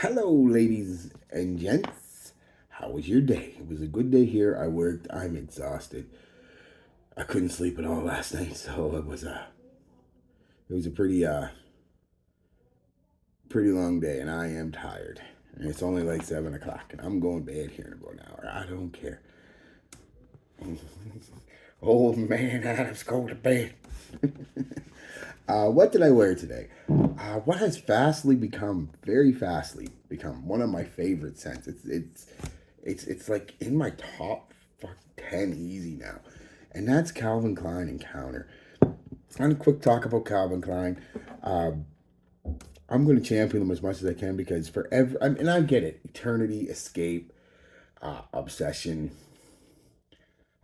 Hello, ladies and gents. How was your day? It was a good day here. I worked. I'm exhausted. I couldn't sleep at all last night, so it was a pretty long day, and I am tired. And it's only like 7 o'clock, and I'm going to bed here in about an hour. I don't care. Old man Adam's going to bed. What did I wear today? What has very fastly become one of my favorite scents. It's like in my top 10 easy now, and that's Calvin Klein Encounter. On a quick talk about Calvin Klein, uh, I'm going to champion them as much as I can because forever, and I get it, eternity, escape, obsession,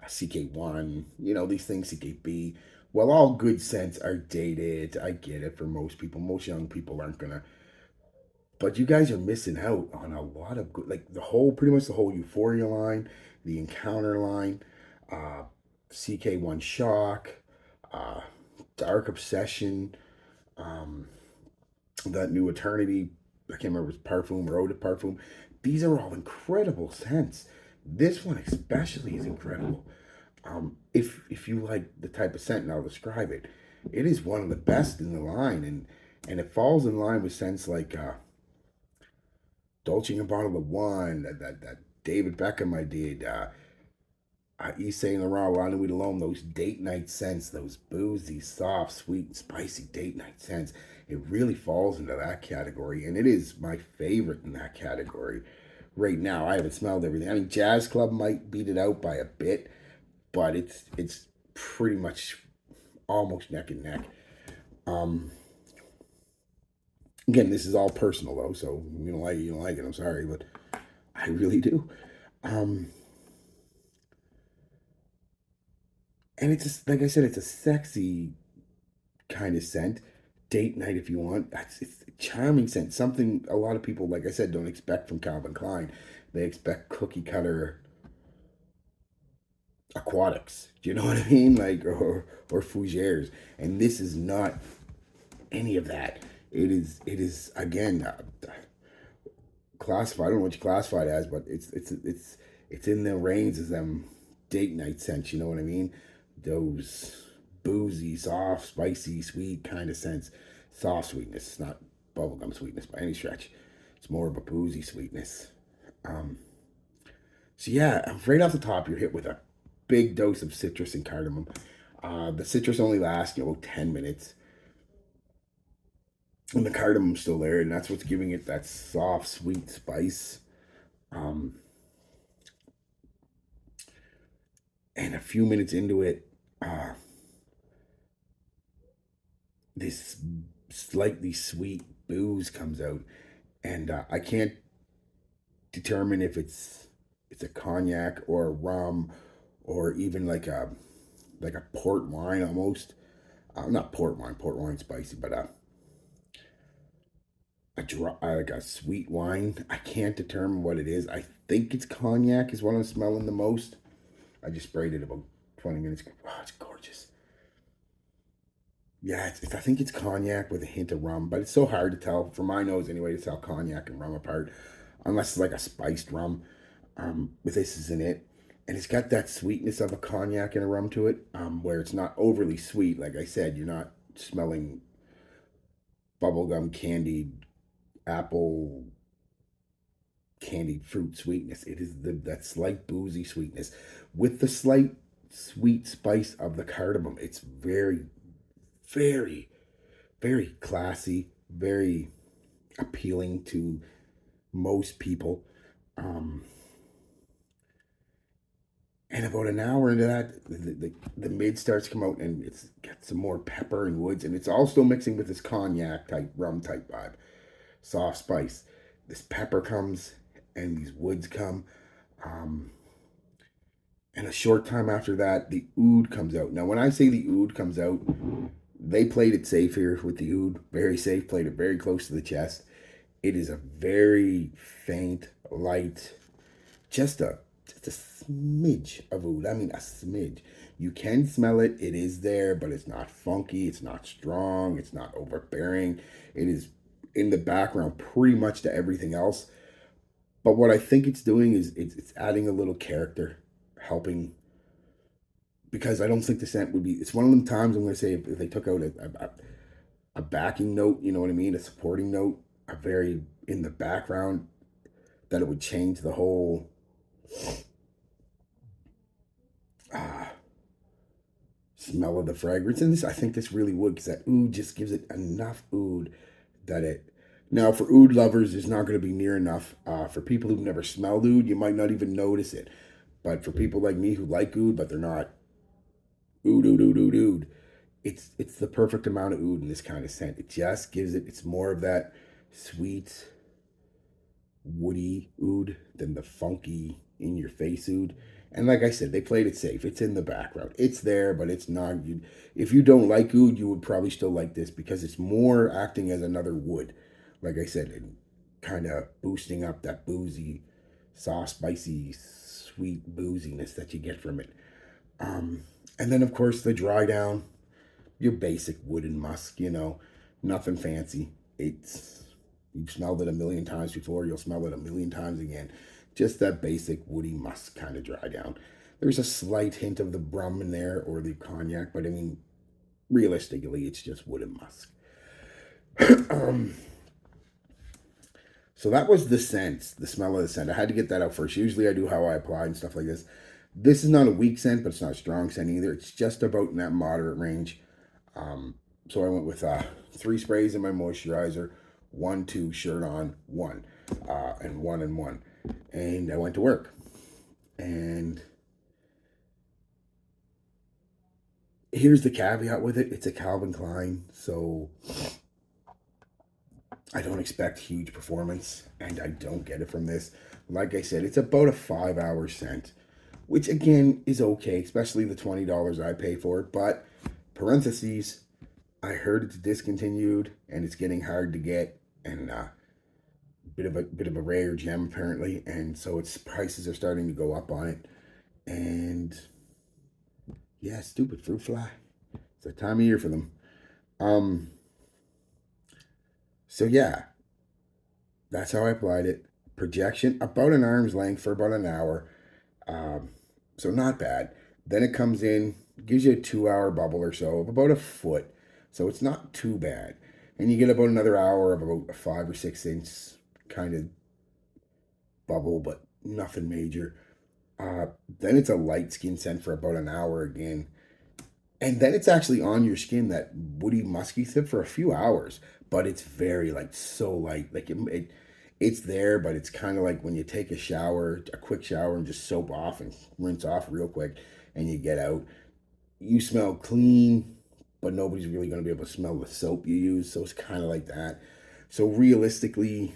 CK1, these things, CKB. Well, all good scents are dated. I get it for most people. Most young people aren't gonna. But you guys are missing out on a lot of good, like pretty much the whole Euphoria line, the Encounter line, uh, CK1 Shock, uh, Dark Obsession, um, that new Eternity. I can't remember if it's Parfum or Eau de Parfum. These are all incredible scents. This one especially is incredible. If you like the type of scent, and I'll describe it, it is one of the best in the line, and it falls in line with scents like Dolce and Bottle of One that David Beckham I did. Yves Saint Laurent, La Nuit Alone, those date night scents, those boozy, soft, sweet, and spicy date night scents. It really falls into that category, and it is my favorite in that category right now. I haven't smelled everything. I mean, Jazz Club might beat it out by a bit, but it's pretty much almost neck and neck. Um, Again, this is all personal though, so you don't like it, you don't like it. I'm sorry, but I really do. Um, and it's just like I said, it's a sexy kind of scent. Date night if you want. It's a charming scent. Something a lot of people, like I said, don't expect from Calvin Klein. They expect cookie cutter aquatics. Do you know what I mean? Like or fougères. And this is not any of that. It is again classified. I don't know what you classify it as, but it's in the range as them date night scents. You know what I mean? Those boozy, soft, spicy, sweet kind of scents. Soft sweetness. It's not bubblegum sweetness by any stretch. It's more of a boozy sweetness. Um, so yeah, right off the top, you're hit with a big dose of citrus and cardamom. The citrus only lasts 10 minutes, and the cardamom's still there, and that's what's giving it that soft, sweet spice. Um, and a few minutes into it, this slightly sweet booze comes out, and I can't determine if it's a cognac or a rum or even like a port wine almost. Not port wine. Port wine's spicy, but like a sweet wine. I can't determine what it is. I think it's cognac is what I'm smelling the most. I just sprayed it about 20 minutes ago. Oh, it's gorgeous. Yeah, I think it's cognac with a hint of rum, but it's so hard to tell, from my nose anyway, to tell cognac and rum apart, unless it's like a spiced rum. But this isn't it. And it's got that sweetness of a cognac and a rum to it, where it's not overly sweet. Like I said, you're not smelling bubblegum candied apple candied fruit sweetness. It is that slight boozy sweetness with the slight sweet spice of the cardamom. It's very, very, very classy, very appealing to most people. Um, and about an hour into that, the mid starts to come out, and it's got some more pepper and woods, and it's all still mixing with this cognac type, rum type vibe, soft spice. This pepper comes, and these woods come. Um, and a short time after that, the oud comes out. Now, when I say the oud comes out, they played it safe here with the oud. Very safe, played it very close to the chest. It is a very faint, light, just a smidge of oud. I mean, a smidge. You can smell it. It is there, but it's not funky. It's not strong. It's not overbearing. It is. in the background pretty much to everything else. But what I think it's doing is it's adding a little character, helping, because I don't think the scent would be. It's one of them times I'm going to say if they took out a backing note, you know what I mean, a supporting note, a very in the background, that it would change the whole uh, smell of the fragrance. And this, I think this really would, because that oud just gives it enough oud that it. Now, for oud lovers, it's not going to be near enough. For people who've never smelled oud, you might not even notice it. But for people like me who like oud, but they're not oud, oud, oud, oud, oud, it's the perfect amount of oud in this kind of scent. It just gives it. It's more of that sweet, woody oud than the funky in your face oud. And like I said, they played it safe. It's in the background. It's there, but it's not. If you don't like oud, you would probably still like this because it's more acting as another wood. Like I said, and kind of boosting up that boozy, soft, spicy, sweet booziness that you get from it. And then, of course, the dry down, your basic wooden musk, nothing fancy. You've smelled it a million times before, you'll smell it a million times again. Just that basic woody musk kind of dry down. There's a slight hint of the rum in there or the cognac, but I mean, realistically, it's just wooden musk. um, so that was the scent, the smell of the scent. I had to get that out first. Usually I do how I apply and stuff like this. This is not a weak scent, but it's not a strong scent either. It's just about in that moderate range. So I went with 3 sprays in my moisturizer, 1, 2, shirt on, 1, and 1 and 1. And I went to work. And here's the caveat with it. It's a Calvin Klein, so I don't expect huge performance, and I don't get it from this. Like I said, it's about a 5-hour scent, which again is okay, especially the $20 I pay for it. But parentheses, I heard it's discontinued and it's getting hard to get, and bit of a rare gem apparently, and so its prices are starting to go up on it. And yeah, stupid fruit fly. It's the time of year for them. Um, so yeah, that's how I applied it. Projection about an arm's length for about an hour. Um, so not bad. Then it comes in, gives you a 2-hour bubble or so of about a foot. So it's not too bad. And you get about another hour of about a 5 or 6 inch kind of bubble, but nothing major. Then it's a light skin scent for about an hour again. And then it's actually on your skin, that woody musky tip, for a few hours. But it's very like so light. Like it's there, but it's kind of like when you take a shower, a quick shower, and just soap off and rinse off real quick, and you get out. You smell clean, but nobody's really going to be able to smell the soap you use. So it's kind of like that. So realistically,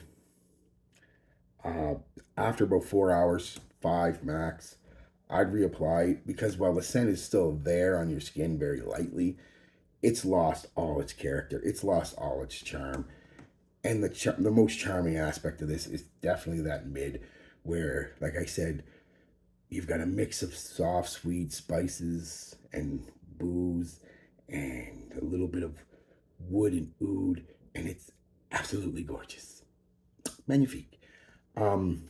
uh, after about 4 hours, 5 max, I'd reapply it, because while the scent is still there on your skin very lightly, it's lost all its character. It's lost all its charm. And the most charming aspect of this is definitely that mid, where, like I said, you've got a mix of soft, sweet spices and booze and a little bit of wood and oud, and it's absolutely gorgeous. Magnifique. Um,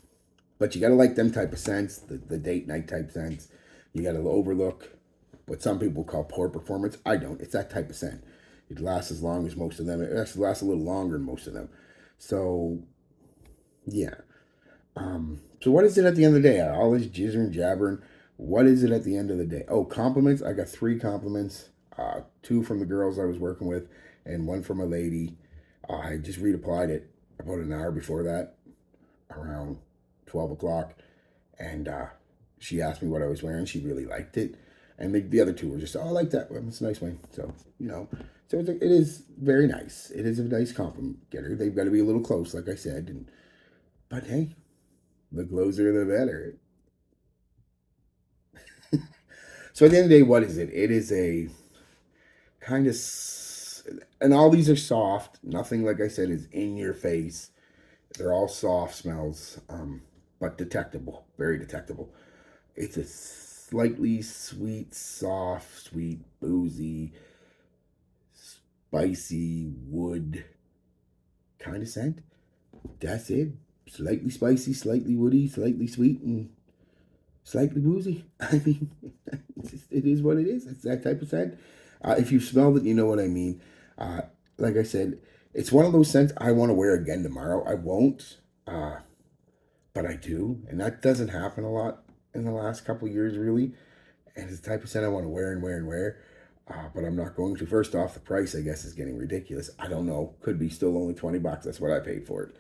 but you gotta like them type of scents, the date night type scents. You gotta overlook what some people call poor performance. I don't. It's that type of scent. It lasts as long as most of them. It actually lasts a little longer than most of them. So yeah. So what is it at the end of the day? All this jizzering, jabbering. What is it at the end of the day? Oh, compliments. I got 3 compliments. 2 from the girls I was working with, and 1 from a lady. I just reapplied it about an hour before that, around 12 o'clock, and she asked me what I was wearing. She really liked it, and the other 2 were just, oh, I like that. Well, it's a nice one. So so it is very nice. It is a nice compliment getter. They've got to be a little close, like I said, but hey, the closer the better. So at the end of the day, what is it? It is a kind of, and all these are soft. Nothing, like I said, is in your face. They're all soft smells, but detectable, very detectable. It's a slightly sweet, soft, sweet, boozy, spicy wood kind of scent. That's it. Slightly spicy, slightly woody, slightly sweet, and slightly boozy. I mean, it is what it is. It's that type of scent. If you smelled it, you know what I mean. Uh, like I said, it's one of those scents I want to wear again tomorrow. I won't, but I do, and that doesn't happen a lot in the last couple of years, really. And it's the type of scent I want to wear and wear and wear. But I'm not going to. First off, the price, I guess, is getting ridiculous. I don't know. Could be still only $20. That's what I paid for it.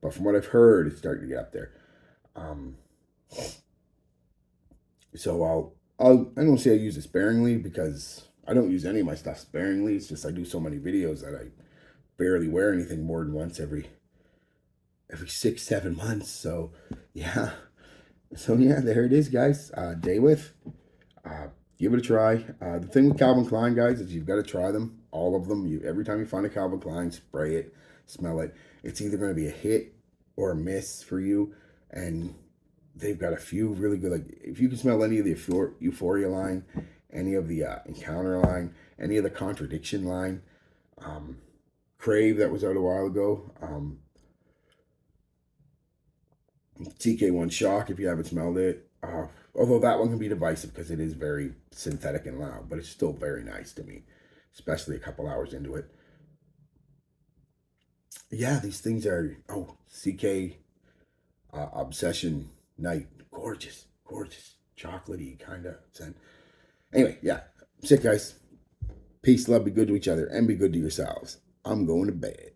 But from what I've heard, it's starting to get up there. Um, so I don't say I use it sparingly because I don't use any of my stuff sparingly. It's just I do so many videos that I barely wear anything more than once every 6, 7 months. So yeah. So yeah, there it is, guys. Day with. Give it a try. The thing with Calvin Klein, guys, is you've got to try them, all of them. Every time you find a Calvin Klein, spray it, smell it. It's either going to be a hit or a miss for you. And they've got a few really good, like if you can smell any of the Euphoria line, any of the Encounter line, any of the Contradiction line, Crave that was out a while ago, TK1 Shock if you haven't smelled it. Although that one can be divisive because it is very synthetic and loud, but it's still very nice to me, especially a couple hours into it. Yeah, these things are, CK Obsession Night. Gorgeous, gorgeous, chocolatey kind of scent. Anyway, yeah, sick, guys. Peace, love, be good to each other, and be good to yourselves. I'm going to bed.